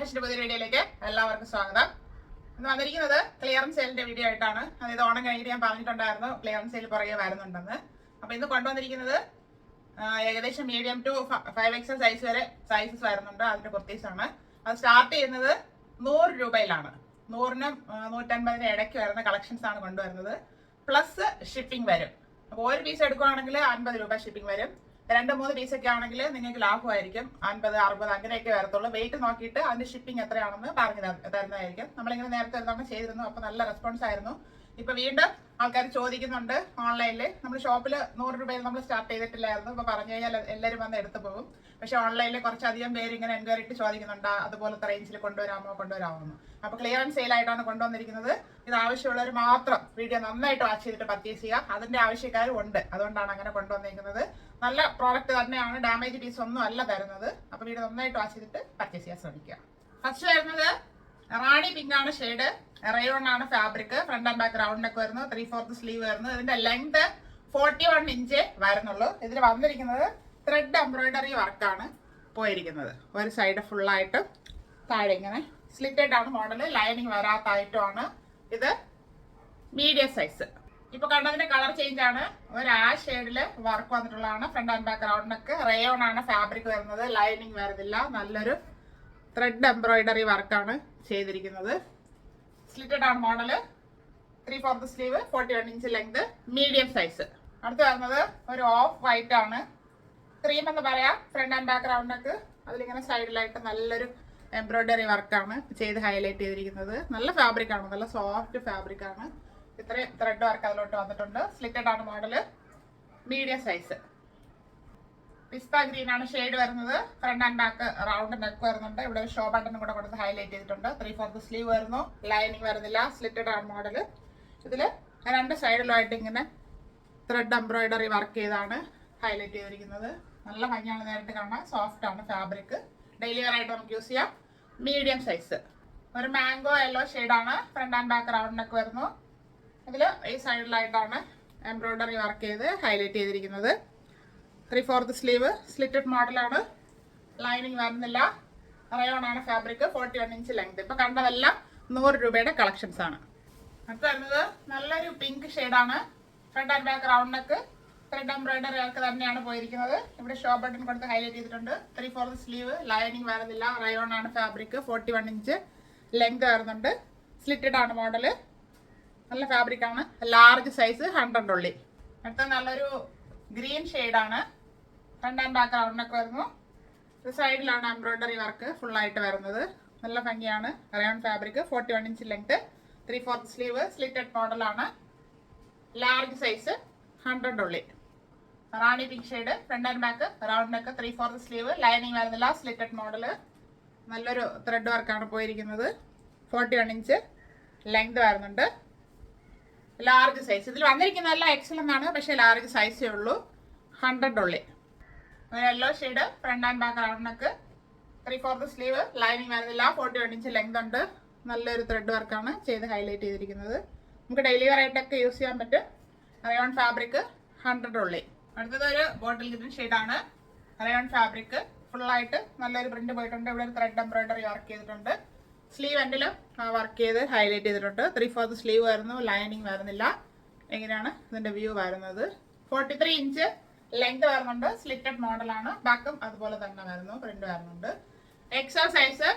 ഫാഷന്റെ പുതിയ വീഡിയോയിലേക്ക് എല്ലാവർക്കും സ്വാഗതം. ഇന്ന് വന്നിരിക്കുന്നത് ക്ലിയറൻസ് സെയിലിന്റെ വീഡിയോ ആയിട്ടാണ്. അതായത് ഓണം കഴിഞ്ഞിട്ട് ഞാൻ പറഞ്ഞിട്ടുണ്ടായിരുന്നു ക്ലിയറൻസ് സെയിൽ പുറകെ വരുന്നുണ്ടെന്ന്. അപ്പൊ ഇന്ന് കൊണ്ടുവന്നിരിക്കുന്നത് ഏകദേശം മീഡിയം ടു 5XL സൈസ് വരെ സൈസസ് വരുന്നുണ്ട്. അതിന്റെ കുർത്തീസ് ആണ്. അത് സ്റ്റാർട്ട് ചെയ്യുന്നത് 100 രൂപയിലാണ്. 100-നും 150-നും ഇടയ്ക്ക് വരുന്ന കളക്ഷൻസ് ആണ് കൊണ്ടുവരുന്നത്. പ്ലസ് ഷിപ്പിംഗ് വരും. അപ്പോൾ ഒരു പീസ് എടുക്കുകയാണെങ്കിൽ 50 രൂപ ഷിപ്പിംഗ് വരും. 2-3 പീസൊക്കെ ആണെങ്കിൽ നിങ്ങൾക്ക് ലാഭമായിരിക്കും. 50-60 അങ്ങനെയൊക്കെ വരത്തുള്ളൂ. വെയിറ്റ് നോക്കിയിട്ട് അതിന്റെ ഷിപ്പിംഗ് എത്രയാണെന്ന് പറഞ്ഞു തരുന്നതായിരിക്കും. നമ്മളിങ്ങനെ നേരത്തെ എന്താണ് ചെയ്തിരുന്നു. അപ്പോൾ നല്ല റെസ്പോൺസ് ആയിരുന്നു. ഇപ്പൊ വീണ്ടും ആൾക്കാർ ചോദിക്കുന്നുണ്ട് ഓൺലൈനിൽ. നമ്മൾ ഷോപ്പിൽ 100 രൂപയിൽ നമ്മൾ സ്റ്റാർട്ട് ചെയ്തിട്ടില്ലായിരുന്നു. ഇപ്പൊ പറഞ്ഞു കഴിഞ്ഞാൽ എല്ലാവരും വന്ന് എടുത്തു പോകും. പക്ഷെ ഓൺലൈനിൽ കുറച്ചധികം പേര് ഇങ്ങനെ എൻക്വയറി ഇട്ട് ചോദിക്കുന്നുണ്ട് അതുപോലത്തെ റേഞ്ചിൽ കൊണ്ടുവരാമോ. അപ്പൊ ക്ലിയറൻസ് സെയിൽ ആയിട്ടാണ് കൊണ്ടുവന്നിരിക്കുന്നത്. ഇത് ആവശ്യമുള്ളവർ മാത്രം വീഡിയോ നന്നായിട്ട് വാച്ച് ചെയ്തിട്ട് പർച്ചേസ് ചെയ്യുക. അതിന്റെ ആവശ്യക്കാരും ഉണ്ട്. അതുകൊണ്ടാണ് അങ്ങനെ കൊണ്ടുവന്നിരിക്കുന്നത്. നല്ല പ്രോഡക്റ്റ് തന്നെയാണ്. ഡാമേജ് പീസ് ഒന്നും അല്ല തരുന്നത്. അപ്പൊ വീഡിയോ നന്നായിട്ട് വാച്ച് ചെയ്തിട്ട് പർച്ചേസ് ചെയ്യാൻ ശ്രമിക്കുക. ഫസ്റ്റ് വരുന്നത് റാണി പിങ്ക് ആണ് ഷെയ്ഡ്. റയോൺ ആണ് fabric. Front and back round neck വരുന്നു. 3/4 സ്ലീവ് വരുന്നു. ഇതിന്റെ ലെങ്ത് 41 ഇഞ്ച് വരുന്നുള്ളൂ. ഇതിൽ വന്നിരിക്കുന്നത് ത്രെഡ് എംബ്രോയിഡറി വർക്കാണ് പോയിരിക്കുന്നത്. ഒരു സൈഡ് ഫുള്ളായിട്ട് താഴെ ഇങ്ങനെ സ്ലിറ്റഡ് ആണ് മോഡല്. ലൈനിങ് വരാത്തായിട്ടുമാണ്. ഇത് മീഡിയം സൈസ്. ഇപ്പൊ കണ്ടതിന്റെ കളർ ചേഞ്ച് ആണ്. ഒരു ആഷ് ഷെയ്ഡില് വർക്ക് വന്നിട്ടുള്ളതാണ്. Front and back round neck. Rayon ആണ് ഫാബ്രിക് വരുന്നത്. ലൈനിങ് വരുന്നില്ല. നല്ലൊരു ത്രെഡ് എംബ്രോയിഡറി വർക്കാണ് ചെയ്തിരിക്കുന്നത്. സ്ലിറ്റഡ് ആണ് model. 3/4 sleeve, 41 inch length, medium size. അടുത്ത് വരുന്നത് ഒരു ഓഫ് വൈറ്റ് ആണ്. ക്രീം എന്ന് പറയാം. Front and back round neck. അതിലിങ്ങനെ സൈഡിലായിട്ട് നല്ലൊരു എംബ്രോയിഡറി വർക്കാണ് ചെയ്ത് ഹൈലൈറ്റ് ചെയ്തിരിക്കുന്നത്. നല്ല ഫാബ്രിക് ആണ്. നല്ല സോഫ്റ്റ് ഫാബ്രിക് ആണ്. ഇത്രയും ത്രെഡ് വർക്ക് അതിലോട്ട് വന്നിട്ടുണ്ട്. സ്ലിറ്റഡ് ആണ് model. Medium size. Pista green ആണ് ഷെയ്ഡ് വരുന്നത്. Front and back round neck വരുന്നുണ്ട്. ഇവിടെ ഒരു ഷോ ബട്ടൺ കൂടെ കൊടുത്ത് ഹൈലൈറ്റ് ചെയ്തിട്ടുണ്ട്. 3/4 സ്ലീവ് വരുന്നു. ലൈനിങ് വരുന്നില്ല. സ്ലിറ്റഡ് ആണ് മോഡല്. ഇതില് 2 സൈഡിലുമായിട്ട് ഇങ്ങനെ ത്രെഡ് എംബ്രോയിഡറി വർക്ക് ചെയ്താണ് ഹൈലൈറ്റ് ചെയ്തിരിക്കുന്നത്. നല്ല ഭംഗിയാണ് നേരിട്ട് കാണാൻ. സോഫ്റ്റ് ആണ് ഫാബ്രിക്. ഡെയിലി വെയർ ആയിട്ട് നമുക്ക് യൂസ് ചെയ്യാം. Medium size. ഒരു മാംഗോ യെല്ലോ ഷെയ്ഡാണ്. Front and back round neck വരുന്നു. ഇതിൽ ഈ സൈഡിലായിട്ടാണ് എംബ്രോയിഡറി വർക്ക് ചെയ്ത് ഹൈലൈറ്റ് ചെയ്തിരിക്കുന്നത്. 3/4 സ്ലീവ്. സ്ലിറ്റഡ് മോഡലാണ്. ലൈനിങ് വരുന്നില്ല. റയോൺ ആണ് ഫാബ്രിക്. 41 inch length. ഇപ്പൊ കണ്ടതെല്ലാം 100 രൂപയുടെ കളക്ഷൻസ് ആണ്. അടുത്ത് വരുന്നത് നല്ലൊരു പിങ്ക് ഷെയ്ഡാണ്. Front and back round neck. Thread embroidery work തന്നെയാണ് പോയിരിക്കുന്നത്. ഇവിടെ ഷോ ബട്ടൺ കൊടുത്ത് ഹൈലൈറ്റ് ചെയ്തിട്ടുണ്ട്. 3/4 സ്ലീവ്. ലൈനിങ് വരുന്നില്ല. റയോൺ ആണ് ഫാബ്രിക്. 41 ഇഞ്ച് ലെങ്ത് വരുന്നുണ്ട്. സ്ലിറ്റഡ് ആണ് മോഡല്. നല്ല ഫാബ്രിക് ആണ്. ലാർജ് സൈസ് 100 ഉള്ളി. അടുത്ത നല്ലൊരു ഗ്രീൻ ഷെയ്ഡാണ്. Front and back round neck വരുന്നു. സൈഡിലാണ് എംബ്രോയിഡറി വർക്ക് ഫുള്ളായിട്ട് വരുന്നത്. നല്ല ഭംഗിയാണ്. Rayon fabric. 41 inch length. 3/4 sleeve. Slitted മോഡലാണ്. ലാർജ് സൈസ് 100 ഉള്ളി. Rani pink shade. Front and back round neck. 3/4 sleeve. Lining വരുന്നില്ല. Slitted model. നല്ലൊരു ത്രെഡ് വർക്കാണ് പോയിരിക്കുന്നത്. 41 ഇഞ്ച് ലെങ്ത് വരുന്നുണ്ട്. Large size. ഇതിൽ വന്നിരിക്കുന്നതെല്ലാം എക്സൽ എന്നാണ്. പക്ഷെ ലാർജ് സൈസേ ഉള്ളൂ. 100 ഉള്ളി. ഒരു yellow shade. Front and back round neck. 3/4 sleeve. Lining വരുന്നില്ല. 41 ഇഞ്ച് ലെങ്ത് ഉണ്ട്. നല്ലൊരു ത്രെഡ് വർക്കാണ് ചെയ്ത് ഹൈലൈറ്റ് ചെയ്തിരിക്കുന്നത്. നമുക്ക് ഡെയിലി വെയർ ആയിട്ടൊക്കെ യൂസ് ചെയ്യാൻ പറ്റും. Rayon fabric. 100 ഉള്ളി. അടുത്തത് ഒരു ബോട്ടിൽ ഗ്രീൻ ഷെയ്ഡാണ്. Rayon fabric. ഫുള്ളായിട്ട് നല്ലൊരു പ്രിന്റ് പോയിട്ടുണ്ട്. ഇവിടെ ഒരു ത്രെഡ് എംബ്രോയിഡറി വർക്ക് ചെയ്തിട്ടുണ്ട്. സ്ലീവ് എൻഡിലും വർക്ക് ചെയ്ത് ഹൈലൈറ്റ് ചെയ്തിട്ടുണ്ട്. 3/4 സ്ലീവ് വരുന്നു. ലൈനിങ് വരുന്നില്ല. എങ്ങനെയാണ് ഇതിന്റെ വ്യൂ വരുന്നത്. 43 ഇഞ്ച് ലെങ്ത് വരുന്നുണ്ട്. സ്ലിറ്റഡ് മോഡലാണ്. ബാക്കും അതുപോലെ തന്നെ വരുന്നു. പ്രിന്റ് വരുന്നുണ്ട്. എക്സൽ സൈസ്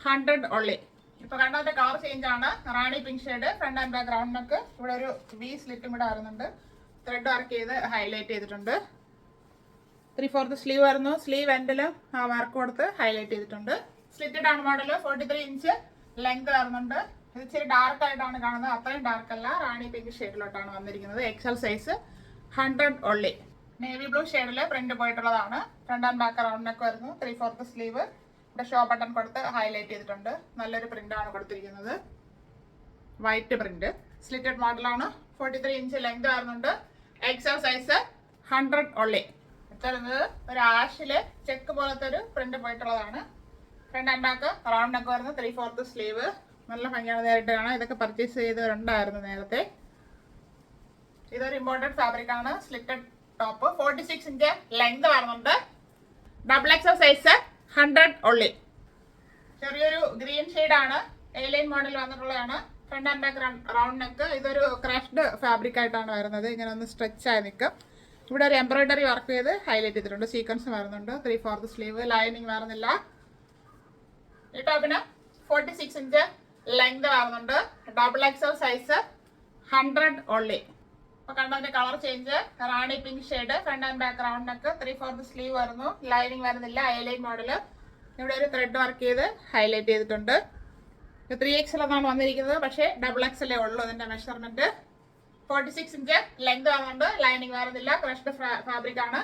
100 ഉള്ളി. ഇപ്പൊ കണ്ടതിന്റെ കളർ ചേഞ്ച് ആണ്. Rani pink shade. Front and back round neck. ഇവിടെ ഒരു വി സ്ലിറ്റും കൂടെ വരുന്നുണ്ട്. ത്രെഡ് വർക്ക് ചെയ്ത് ഹൈലൈറ്റ് ചെയ്തിട്ടുണ്ട്. 3/4 സ്ലീവ് വരുന്നു. സ്ലീവ് എൻഡിലും വർക്ക് കൊടുത്ത് ഹൈലൈറ്റ് ചെയ്തിട്ടുണ്ട്. സ്ലിറ്റഡ് ആണ് മോഡല്. 43 ഇഞ്ച് ലെങ്ത് വരുന്നുണ്ട്. ഇത് ഇച്ചിരി ഡാർക്ക് ആയിട്ടാണ് കാണുന്നത്. അത്രയും ഡാർക്ക് അല്ല. റാണി പിങ്ക് ഷെയ്ഡിലോട്ടാണ് വന്നിരിക്കുന്നത്. എക്സൽ സൈസ് 100 ഉള്ളി. നേവി ബ്ലൂ ഷെയ്ഡില് പ്രിന്റ് പോയിട്ടുള്ളതാണ്. Front and back round neck വരുന്നു. 3/4 സ്ലീവ്. ഇവിടെ ഷോ ബട്ടൺ കൊടുത്ത് ഹൈലൈറ്റ് ചെയ്തിട്ടുണ്ട്. നല്ലൊരു പ്രിന്റ് ആണ് കൊടുത്തിരിക്കുന്നത്. White print. സ്ലിറ്റഡ് മോഡലാണ്. 43 ഇഞ്ച് ലെങ്ത് വരുന്നുണ്ട്. എക്സൽ സൈസ് 100 ഉള്ളി. എടുത്തിരുന്നത് ഒരു ആഷില് ചെക്ക് പോലത്തെ ഒരു പ്രിന്റ് പോയിട്ടുള്ളതാണ്. Front and back round neck വരുന്നു. 3/4 സ്ലീവ്. നല്ല ഭംഗിയാണ് നേരിട്ട് കാണാം. ഇതൊക്കെ പർച്ചേസ് ചെയ്തവരുണ്ടായിരുന്നു നേരത്തെ. ഇതൊരു ഇമ്പോർട്ടഡ് ഫാബ്രിക് ആണ്. Slitted top. 46 ഇഞ്ച് ലെങ്ത് വരുന്നുണ്ട്. XXL size 100 only. ചെറിയൊരു ഗ്രീൻ ആണ്. എ ലൈൻ മോഡൽ വന്നിട്ടുള്ളതാണ്. Front and back round neck. ഇതൊരു ക്രാഫ്റ്റ് ഫാബ്രിക് ആയിട്ടാണ് വരുന്നത്. ഇങ്ങനെ ഒന്ന് സ്ട്രെച്ച് ആയി നിൽക്കും. ഇവിടെ ഒരു എംബ്രോയിഡറി വർക്ക് ചെയ്ത് ഹൈലൈറ്റ് ചെയ്തിട്ടുണ്ട്. സീക്വൻസ് വരുന്നുണ്ട്. 3/4 സ്ലീവ്. ലൈനിങ് വരുന്നില്ല. ഈ ടോപ്പിന് 46 ഇഞ്ച് ലെങ്ത് വരുന്നുണ്ട്. Double XL size 100 only. അപ്പൊ കണ്ടതിന്റെ colour change. Rani pink shade. Front and back round neck. 3/4 sleeve വരുന്നു. ലൈനിങ് വരുന്നില്ല. A line model. ഇവിടെ ഒരു ത്രെഡ് വർക്ക് ചെയ്ത് ഹൈലൈറ്റ് ചെയ്തിട്ടുണ്ട്. 3XL എന്നാണ് വന്നിരിക്കുന്നത്. പക്ഷേ ഡബിൾ എക്സലേ ഉള്ളൂ ഇതിന്റെ മെഷർമെന്റ്. 46 ഇഞ്ച് ലെങ്ത് വരുന്നുണ്ട്. ലൈനിങ് വരുന്നില്ല. ക്രഷ്ഡ് ഫാബ്രിക് ആണ്.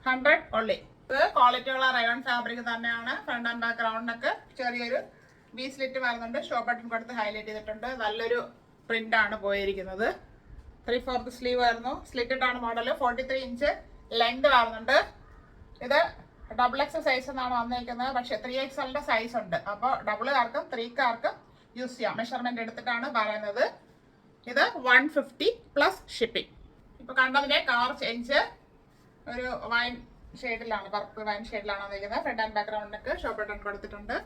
100 ഓൺലി. ഇത് ക്വാളിറ്റി ഉള്ള റയോൺ ഫാബ്രിക് തന്നെയാണ്. Front and back round neck. ചെറിയൊരു ബി സ്ലിറ്റ് വരുന്നുണ്ട്. ഷോ ബട്ടൺ കൊടുത്ത് ഹൈലൈറ്റ് ചെയ്തിട്ടുണ്ട്. നല്ലൊരു പ്രിന്റ് ആണ് പോയിരിക്കുന്നത്. 3/4 സ്ലീവ് വരുന്നു. സ്ലിറ്റഡ് ആണ് മോഡൽ. 43 ഇഞ്ച് ലെങ്ത് വരുന്നുണ്ട്. ഇത് ഡബിൾ എക്സ് സൈസ് എന്നാണ് വന്നിരിക്കുന്നത്. പക്ഷെ 3XLന്റെ സൈസ് ഉണ്ട്. അപ്പോൾ ഡബിളുകാർക്കും 3കാർക്കും യൂസ് ചെയ്യാം. മെഷർമെന്റ് എടുത്തിട്ടാണ് പറയുന്നത്. ഇത് 150 പ്ലസ് ഷിപ്പിംഗ്. ഇപ്പൊ കണ്ടതിന്റെ കളർ ചേഞ്ച്. ഒരു വൈൻ ഷെയ്ഡിലാണ്, പർപ്പിൾ വൈൻ ഷെയ്ഡിലാണ് വന്നിരിക്കുന്നത്. ഫ്രണ്ട് ആൻഡ് ബാക്ക് റൗണ്ടിനൊക്കെ ഷോ ബട്ടൺ കൊടുത്തിട്ടുണ്ട്.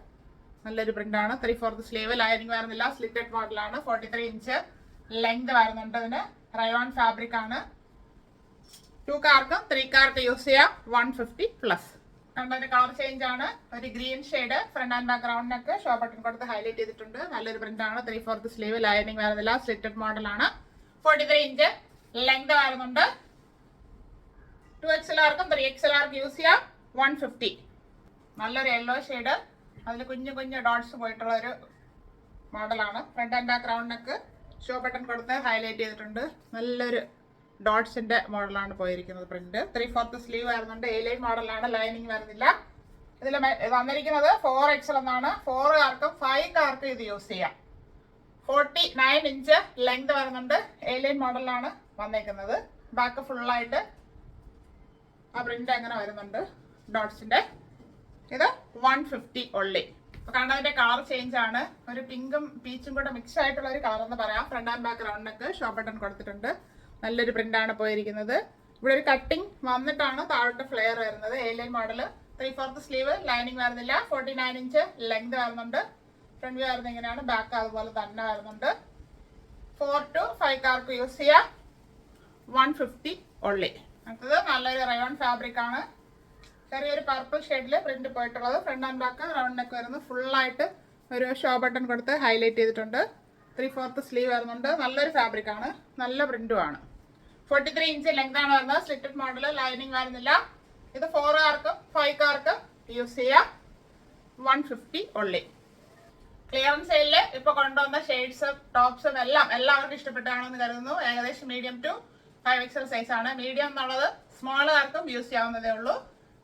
നല്ലൊരു പ്രിന്റ് ആണ്. 3/4 സ്ലീവ്. ലൈനിങ് വരുന്നില്ല. സ്ലിറ്റഡ് മോഡലാണ്. 43 ഇഞ്ച് ലെങ്ത് വരുന്നുണ്ട്. ഇതിന് റയോൺ ഫാബ്രിക് ആണ്. 2കാർക്കും 3കാർക്കും യൂസ് ചെയ്യാം. 150 പ്ലസ്. കണ്ടതിന്റെ കളർ ചേഞ്ച് ആണ്. ഒരു green shade. Front and back റൗണ്ടിനൊക്കെ ഷോ ബട്ടൺ കൊടുത്ത് ഹൈലൈറ്റ് ചെയ്തിട്ടുണ്ട്. നല്ലൊരു പ്രിന്റ് ആണ്. 3/4 സ്ലീവ്. ലൈനിങ് വരുന്നില്ല. സ്ലിറ്റഡ് മോഡലാണ്. 43 ഇഞ്ച് ലെങ്ത് വരുന്നുണ്ട്. 2XLർക്കും 3XLർക്കും യൂസ് ചെയ്യാം. 150. നല്ലൊരു യെല്ലോ ഷെയ്ഡ്. അതിൽ കുഞ്ഞു കുഞ്ഞു ഡോട്ട്സ് പോയിട്ടുള്ള ഒരു മോഡലാണ്. ഫ്രണ്ട് ആൻഡ് ബാക്ക് റൗണ്ടിനൊക്കെ ഷോ ബട്ടൺ കൊടുത്ത് ഹൈലൈറ്റ് ചെയ്തിട്ടുണ്ട്. നല്ലൊരു ഡോട്ട്സിന്റെ മോഡലാണ് പോയിരിക്കുന്നത് പ്രിന്റ്. 3/4 സ്ലീവ് വരുന്നുണ്ട്. എ ലൈൻ മോഡലാണ്. ലൈനിങ് വരുന്നില്ല. ഇതിൽ വന്നിരിക്കുന്നത് 4XL എന്നാണ്. 4കാർക്കും 5കാർക്കും ഇത് യൂസ് ചെയ്യാം. 49 ഇഞ്ച് ലെങ്ത് വരുന്നുണ്ട്. എ ലൈൻ മോഡലാണ് വന്നേക്കുന്നത്. ബാക്ക് ഫുള്ളായിട്ട് ആ പ്രിന്റ് അങ്ങനെ വരുന്നുണ്ട് ഡോട്ട്സിന്റെ. ഇത് 150 ഓൺലി. അപ്പൊ കണ്ടതിന്റെ കളർ ചേഞ്ച് ആണ്. ഒരു പിങ്കും പീച്ചും കൂടെ മിക്സ് ആയിട്ടുള്ള ഒരു കളർ എന്ന് പറയാം. ഫ്രണ്ട് ആൻഡ് ബാക്ക് റൗണ്ടിനൊക്കെ ഷോ ബട്ടൺ കൊടുത്തിട്ടുണ്ട്. നല്ലൊരു പ്രിന്റ് ആണ് പോയിരിക്കുന്നത്. ഇവിടെ ഒരു കട്ടിങ് വന്നിട്ടാണ് താഴോട്ട് ഫ്ലെയർ വരുന്നത്. A line model. 3/4 sleeve. Lining വരുന്നില്ല. 49 ഇഞ്ച് ലെങ്ത് വരുന്നുണ്ട്. ഫ്രണ്ട് വ്യൂ വരുന്നത് ഇങ്ങനെയാണ്. ബാക്ക് അതുപോലെ തന്നെ വരുന്നുണ്ട്. 4 to 5കാർക്ക് യൂസ് ചെയ്യാം. 150 ഓൺലി. അടുത്തത് നല്ലൊരു റയോൺ ഫാബ്രിക് ആണ്. ചെറിയൊരു പർപ്പിൾ ഷെയ്ഡിൽ പ്രിന്റ് പോയിട്ടുള്ളത്. Front and back round neck വരുന്നു. ഫുള്ളായിട്ട് ഒരു ഷോ ബട്ടൺ കൊടുത്ത് ഹൈലൈറ്റ് ചെയ്തിട്ടുണ്ട്. 3/4 സ്ലീവ് വരുന്നുണ്ട്. നല്ലൊരു ഫാബ്രിക് ആണ്. നല്ല പ്രിന്റും ആണ്. 43 ഇഞ്ച് ലെങ്ത് ആണ് വരുന്നത്. Slitted model. ലൈനിങ് വരുന്നില്ല. ഇത് 4കാർക്കും 5കാർക്കും യൂസ് ചെയ്യാം. 150 ഓൺലി. ക്ലിയറൻസ് സെയിലില് ഇപ്പൊ കൊണ്ടുവന്ന ഷെയ്ഡ്സും ടോപ്സും എല്ലാം എല്ലാവർക്കും ഇഷ്ടപ്പെട്ടാണെന്ന് കരുതുന്നു. ഏകദേശം മീഡിയം ടു 5XL സൈസ് ആണ്. മീഡിയം എന്നുള്ളത് സ്മോളുകാർക്കും യൂസ് ചെയ്യാവുന്നതേ ഉള്ളൂ.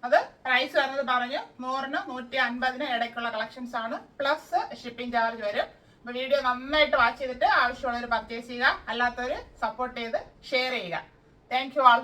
അത് പ്രൈസ് വരുന്നത് പറഞ്ഞു 100-ന് 150-ന് ഇടയ്ക്കുള്ള കളക്ഷൻസ് ആണ്. പ്ലസ് ഷിപ്പിംഗ് ചാർജ് വരും. അപ്പൊ വീഡിയോ നന്നായിട്ട് വാച്ച് ചെയ്തിട്ട് ആവശ്യമുള്ളവർ പർച്ചേസ് ചെയ്യുക. അല്ലാത്തവർ സപ്പോർട്ട് ചെയ്ത് ഷെയർ ചെയ്യുക. Thank you all.